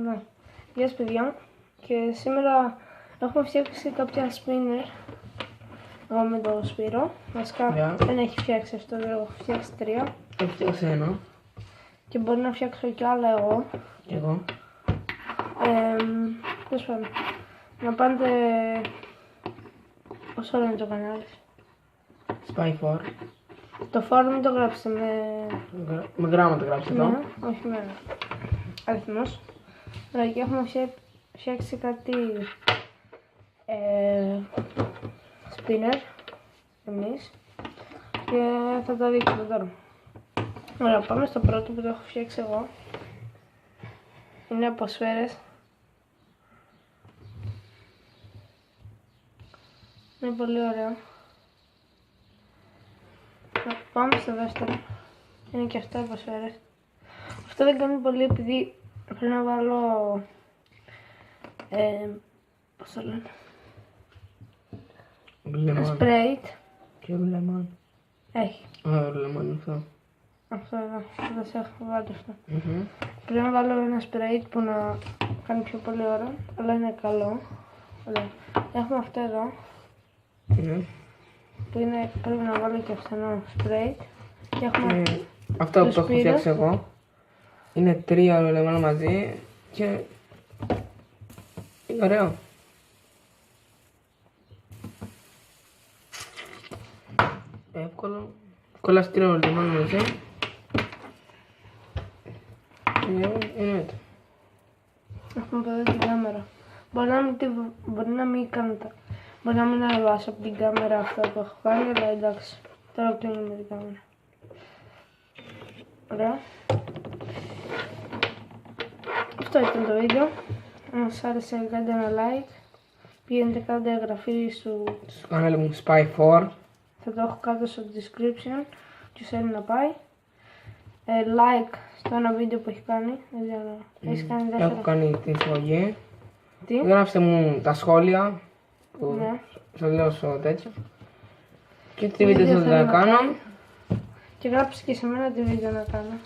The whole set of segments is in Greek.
Ναι. Γεια σας παιδιά, και σήμερα έχουμε φτιάξει κάποια spinner εγώ με το Σπύρο. Βασικά δεν έχει φτιάξει αυτό, εγώ έχω φτιάξει 3. Έχω φτιάξει ένα. Και μπορεί να φτιάξω κι άλλα εγώ. Κι εγώ. Τέλος πάντων. Να πάτε... Πόσο είναι το κανάλι? Spy4. Το φόρο μην το γράψετε με γράμματα γράψτε εδώ. Ναι, όχι με αριθμός. Ωραία, και έχουμε φτιάξει κάτι spinner εμείς και θα το δείξουμε τώρα. Ωραία, πάμε στο πρώτο που το έχω φτιάξει εγώ. Είναι από σφαίρες. Είναι πολύ ωραίο. Πάμε στο δεύτερο. Είναι και αυτό από σφαίρες. Αυτό δεν κάνει πολύ επειδή πρέπει να βάλω πώς το λένε, σπρέιτ. Ποιο ρουλεμάν? Έχει. Ρουλεμάν αυτό. Αυτό εδώ, δεν σε έχω βάλει αυτό. Πρέπει να βάλω ένα σπρέιτ που να κάνει πιο πολύ ώρα, αλλά είναι καλό. Ωραία. Έχουμε αυτό εδώ, που είναι, πρέπει να βάλω και αυτό ένα σπρέιτ. Και έχουμε αυτό που το έχω φτιάξει εγώ. Είναι 3 ρουλεμάν μαζί και είναι ωραίο. Εύκολο. Κολλάς 3 ρουλεμάν μαζί. Είναι έτσι. Έχουμε εδώ την κάμερα. Μπορεί να μην κάνετε. Μπορεί να μην ανεβάσω από την κάμερα αυτό που έχω κάνει, αλλά εντάξει. Τώρα κλείνουμε την κάμερα. Ωραία. Αυτό ήταν το βίντεο. Αν σας άρεσε κάντε ένα like. Πήγαινε κάντε εγγραφή στο κανάλι μου Spy4. Θα το έχω κάτω στο description. Ποιος θέλει να πάει. Like στο ένα βίντεο που έχει κάνει. Δεν ξέρω. Έχεις κάνει δεύτερο? Έχω κάνει την εισαγωγή. Τι? Γράψτε μου τα σχόλια που Ναι. σας λέω στο τέτοιο. Και τι βίντεο θέλω να κάνω. Και γράψτε και σε μένα τι βίντεο να κάνω.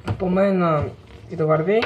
Από μένα και το βαρδί.